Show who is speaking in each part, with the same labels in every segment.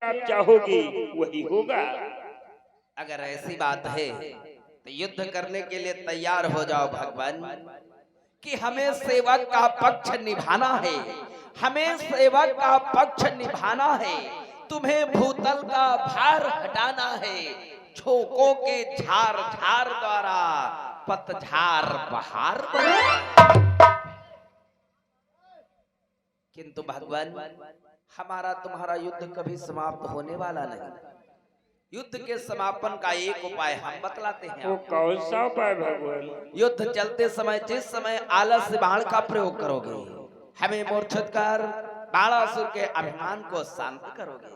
Speaker 1: आप चाहोगे वही होगा।
Speaker 2: अगर ऐसी बात है तो युद्ध करने के लिए तैयार हो जाओ भगवान, कि हमें सेवक का पक्ष निभाना है, हमें सेवक का पक्ष निभाना है, तुम्हें भूतल का भार हटाना है, झोंकों के झार झार द्वारा पतझार बहार बना। किंतु भगवान, हमारा तुम्हारा युद्ध कभी समाप्त होने वाला नहीं। युद्ध के समापन का एक उपाय हम बतलाते हैं।
Speaker 1: वो कौन सा उपाय भगवान?
Speaker 2: युद्ध चलते समय जिस समय आलस से बाण का प्रयोग करोगे, हमें मूर्छित कर बाणासुर के अभिमान को शांत करोगे।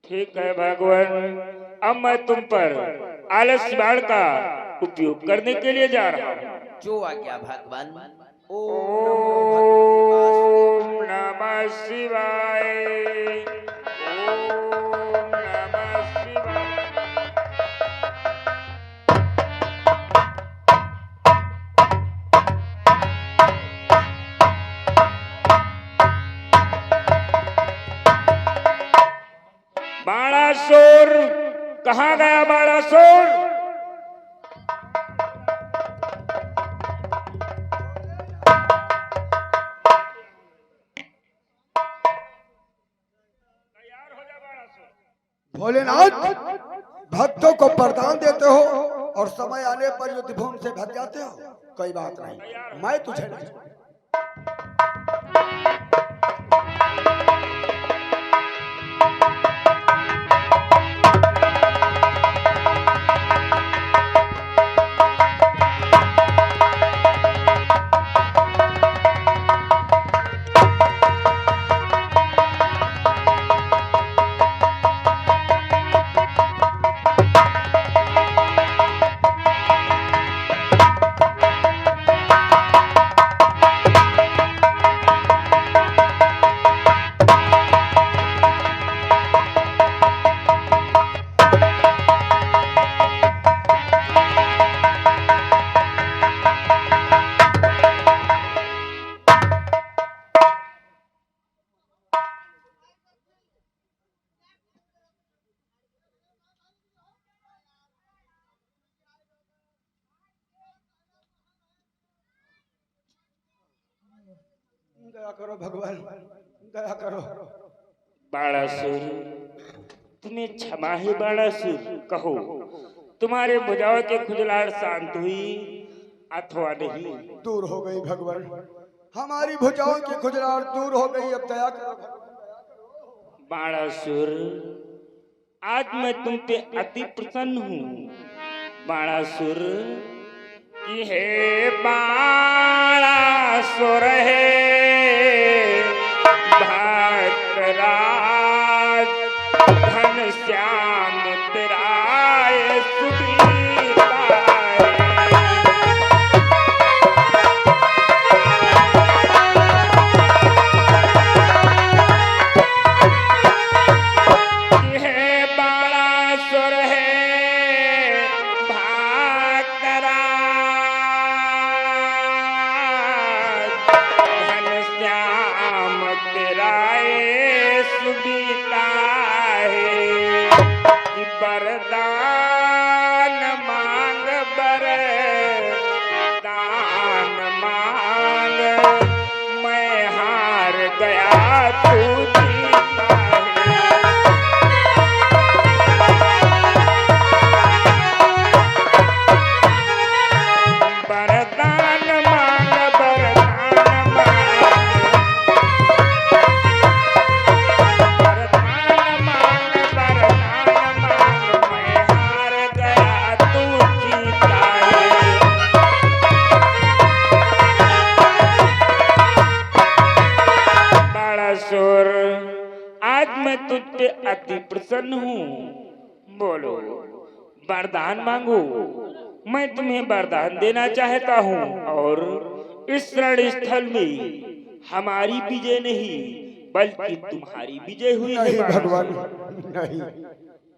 Speaker 1: ठीक है भगवान, अब मैं तुम पर आलस बाण का उपयोग करने के लिए जा रहा हूँ।
Speaker 2: जो आज्ञा भगवान।
Speaker 1: ओम नमः शिवाय। ओम नमः शिवाय। बाणासुर कहाँ गया? बाणासुर
Speaker 3: भोलेनाथ, भक्तों को वरदान देते हो और समय आने पर युद्ध भूमि से भाग जाते हो। कोई बात नहीं, मैं तुझे नहीं। दया करो भगवान, दया करो।
Speaker 1: बाणासुर, तुम्हें क्षमा है बाणासुर। कहो, तुम्हारे भुजाओं के खुजलाहट शांत हुई अथवा नहीं?
Speaker 3: दूर हो गई भगवान, हमारी भुजाओं की खुजलाहट दूर हो गई। अब दया करो
Speaker 1: बाणासुर, आज मैं तुम पे अति प्रसन्न हूँ। बाणासुर कि हे बाणासुर है भक्तराज घनश्याम तेराय वरदान मांग वरदान मांग, मैं हार गया तू जीता है। वरदान मांग वरदान मांग, वरदान मांग वरदान मांग, मैं हार गया तू जीता है। बाणासुर, आज मैं तुझ पे अति प्रसन्न हूँ। बोलो, वरदान मांगो। मैं तुम्हें वरदान देना चाहता हूँ और इस रण स्थल में हमारी विजय नहीं बल्कि तुम्हारी विजय हुई है।
Speaker 3: नहीं भगवान, नहीं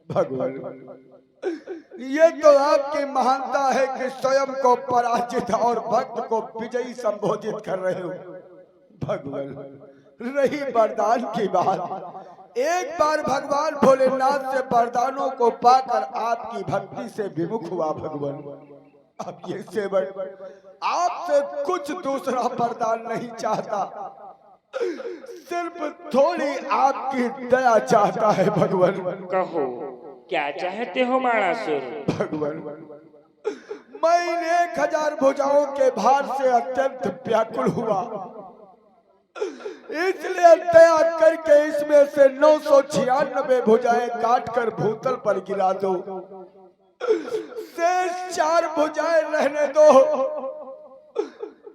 Speaker 3: भगवान, ये तो आपकी महानता है कि स्वयं को पराजित और भक्त को विजयी संबोधित कर रहे हो। भगवान, रही वरदान की बात, एक बार भगवान भोलेनाथ से वरदानों को पाकर आपकी भक्ति से विमुख हुआ भगवान। अब ये सेवक आपसे कुछ दूसरा वरदान नहीं चाहता, सिर्फ थोड़ी आपकी दया चाहता है भगवान।
Speaker 1: कहो क्या चाहते हो बाणासुर?
Speaker 3: भगवान मैं इन 1000 भुजाओं के भार से अत्यंत व्याकुल हुआ, इसलिए दया करके इसमें से 996 भुजाएं काटकर भूतल पर गिरा दो, शेष 4 भुजाएं रहने दो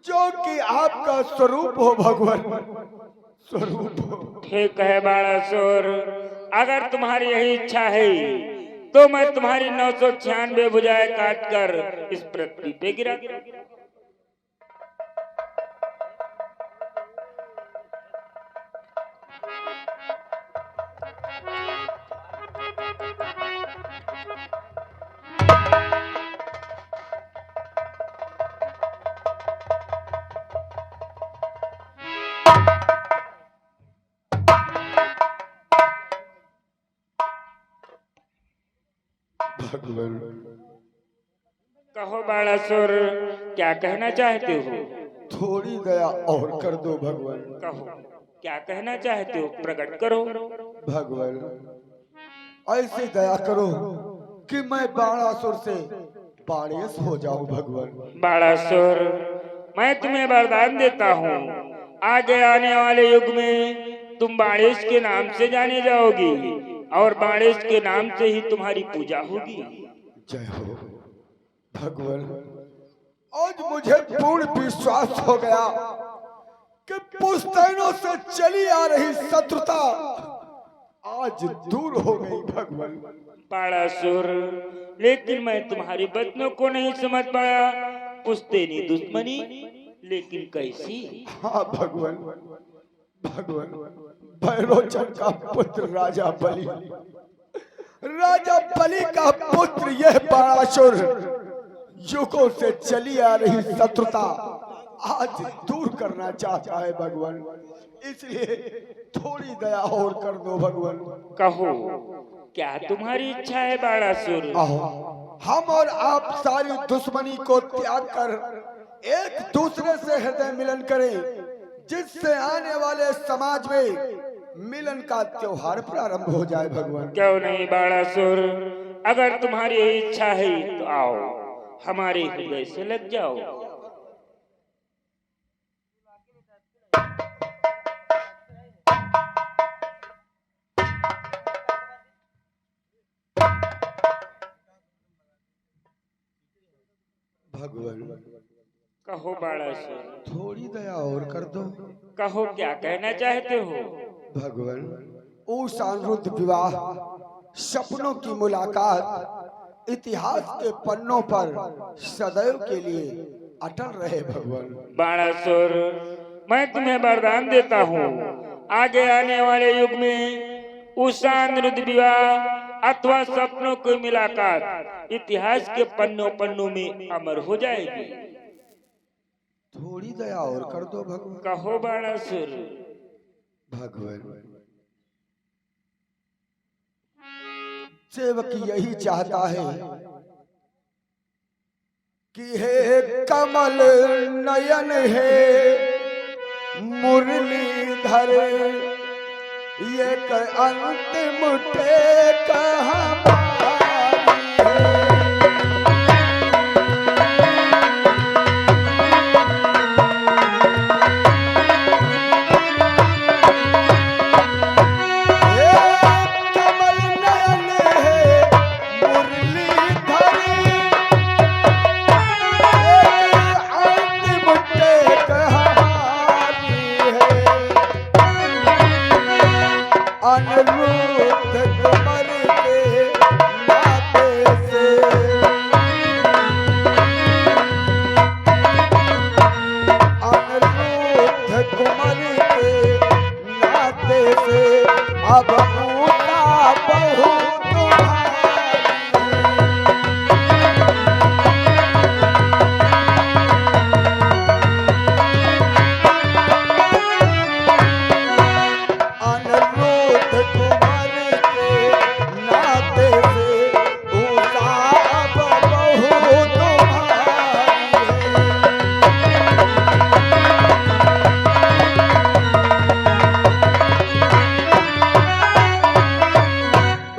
Speaker 3: जो कि आपका स्वरूप हो भगवान, स्वरूप हो।
Speaker 1: ठीक है बाणासुर, अगर तुम्हारी यही इच्छा है तो मैं तुम्हारी 996 भुजाएं काटकर इस पृथ्वी पे गिरा दूं।
Speaker 3: भगवान
Speaker 1: कहो बाणासुर क्या कहना चाहते हो?
Speaker 3: थोड़ी दया और कर दो भगवान।
Speaker 1: कहो क्या कहना चाहते हो, प्रकट करो।
Speaker 3: भगवान ऐसी दया करो कि मैं बाणासुर से बाणेश हो जाऊं भगवान।
Speaker 1: बाणासुर मैं तुम्हें वरदान देता हूँ, आगे आने वाले युग में तुम बाणेश के नाम से जाने जाओगी और बाणेश के नाम से ही तुम्हारी पूजा होगी।
Speaker 3: जय हो भगवान। आज मुझे पूर्ण विश्वास हो गया कि पुश्तैनों से चली आ रही शत्रुता आज दूर हो गई भगवान।
Speaker 1: बाणासुर लेकिन मैं तुम्हारी वचनों को नहीं समझ पाया। पुश्तैनी दुश्मनी, लेकिन कैसी?
Speaker 3: हाँ भगवान, भगवान भैरोचन का पुत्र राजा बलि, राजा बलि का पुत्र यह बाणासुर युगों से चली आ रही शत्रुता आज दूर करना चाहता है भगवान, इसलिए थोड़ी दया और कर दो भगवान।
Speaker 1: कहो क्या तुम्हारी इच्छा है बाणासुर?
Speaker 3: आओ हम और आप सारी दुश्मनी को त्याग कर एक दूसरे से हृदय मिलन करें, जिससे आने वाले समाज में मिलन का त्योहार प्रारंभ हो जाए भगवान।
Speaker 1: क्यों नहीं बाणासुर, अगर तुम्हारी यही इच्छा है तो आओ हमारे हृदय से लग जाओ।
Speaker 3: भगवान
Speaker 1: कहो बाणासुर
Speaker 3: थोड़ी दया और कर दो।
Speaker 1: कहो क्या कहना चाहते हो?
Speaker 3: भगवान उस अनिरुद्ध विवाह, सपनों की मुलाकात इतिहास के पन्नों पर सदैव के लिए अटल रहे भगवान।
Speaker 1: बाणासुर मैं तुम्हें वरदान देता हूँ, आगे आने वाले युग में उस अनिरुद्ध विवाह अथवा सपनों की मुलाकात इतिहास के पन्नों में अमर हो जाएगी।
Speaker 3: थोड़ी दया और कर दो भगवान।
Speaker 1: कहो बाणासुर।
Speaker 3: भगवान सेवक यही चाहता है कि हे कमल नयन हे मुरलीधर, ये अंतिम टेक हमारी अनिरुद्ध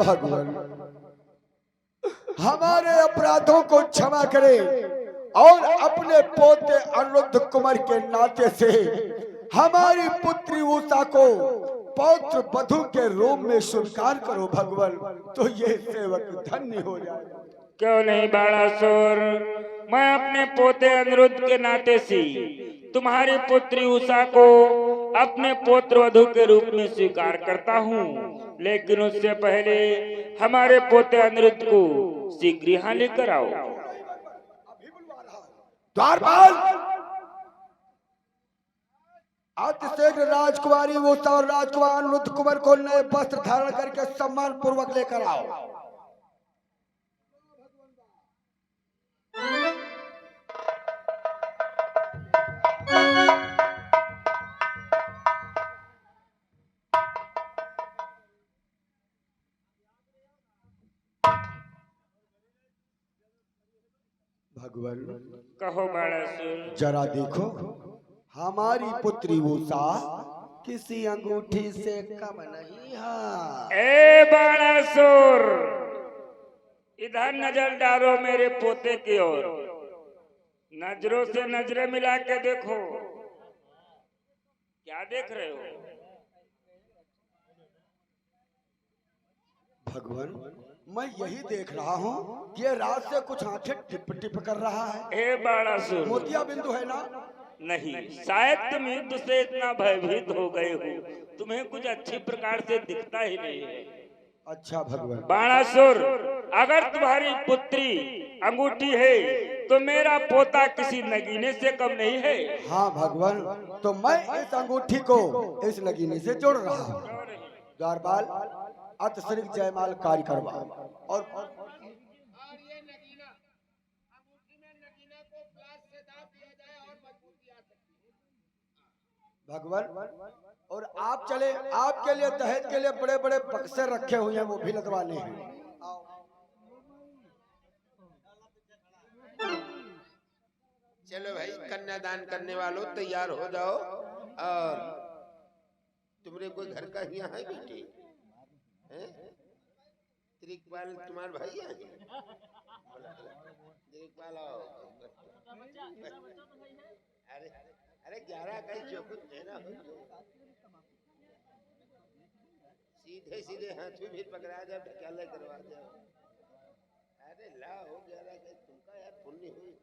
Speaker 3: भगवान हमारे अपराधों को क्षमा करे और अपने पोते अनिरुद्ध कुमार के नाते से हमारी पुत्री उषा को पौत्र वधु के रूप में स्वीकार करो भगवान, तो ये सेवक धन्य हो जाए।
Speaker 1: क्यों नहीं बाणासुर, मैं अपने पोते अनिरुद्ध के नाते से तुम्हारी पुत्री उषा को अपने पुत्र वधु के रूप में स्वीकार करता हूँ, लेकिन उससे पहले हमारे पोते अनिरुद्ध को शीघ्र यहाँ लेकर आओ।
Speaker 3: द्वारपाल, अतिशीघ्र राजकुमारी उषा और राजकुमार अनिरुद्ध कुमार को नए वस्त्र धारण करके सम्मान पूर्वक लेकर आओ। भगवान
Speaker 1: कहो बाणासुर।
Speaker 3: जरा देखो, हमारी पुत्री उषा किसी अंगूठी से कम नहीं है।
Speaker 1: ए बाणासुर, इधर नजर डालो मेरे पोते की ओर, नजरों से नजरें मिला के देखो। क्या देख रहे हो?
Speaker 3: भगवान मैं यही देख रहा हूँ कि ये रात से कुछ आंखें टिप टिप कर रहा है।
Speaker 1: ए बाणासुर,
Speaker 3: मोतिया बिंदु है ना?
Speaker 1: नहीं, शायद तुम युद्ध से इतना भयभीत हो गए हो, तुम्हें कुछ अच्छी प्रकार से दिखता ही नहीं है।
Speaker 3: अच्छा भगवान।
Speaker 1: बाणासुर, अगर तुम्हारी पुत्री अंगूठी है तो मेरा पोता किसी नगीने से कम नहीं है।
Speaker 3: हाँ भगवान, तो मैं इस अंगूठी को इस नगीने से जोड़ रहा हूँ। द्वारपाल, अतिशीघ्र जयमाल कार्य करवा और
Speaker 4: ये नगीना अंगूठी में नगीना को प्लास से दाब दिया जाए और मजबूती आ सकती है।
Speaker 3: भगवान और आप चले, आपके लिए दहेज के लिए बड़े बड़े बक्से रखे हुए हैं, वो भी लगवाने हैं।
Speaker 4: चलो भाई, कन्यादान करने वालों तैयार हो जाओ। और तुम्हारे कोई घर का यहाँ है बेटी? त्रिकपाल तुम्हारे भाई है? त्रिकपाल आओ। अरे अरे 11 का ही चौकुट देना हो, सीधे सीधे हाथ में भी पकड़ा जाओ, ढकाला करवा जाओ। अरे लाओ 11 का तुमका यार पुण्य हुई।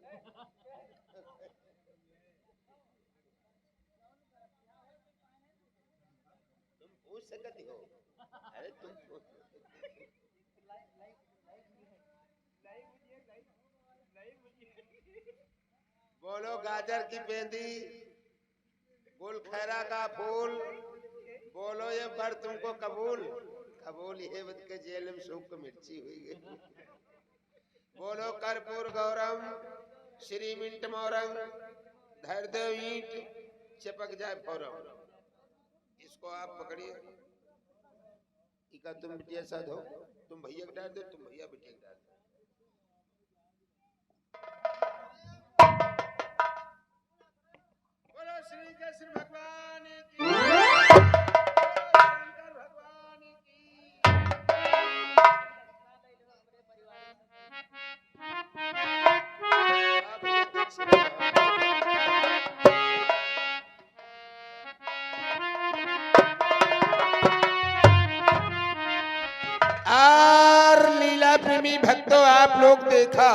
Speaker 4: तुम पूछ सकते हो। अरे तुम बोलो गाजर की पेंदी, गुल खैरा का फूल, बोलो ये बर तुमको कबूल, कबूल ये बद के जेल में सूख मिर्ची हुई गई। बोलो कर्पूर गौरम श्री मिंट मोरंग, धर दो ईंट चिपक जाए फौरम। इसको आप पकड़िए, इका तुम बिटिया साथ हो, तुम भैया को डाल दो, तुम भैया बिटिया को डाल दो। बोलो श्री कृष्ण भगवान की, शंकर भगवान की। और लीला प्रेमी भक्तों, आप लोग देखा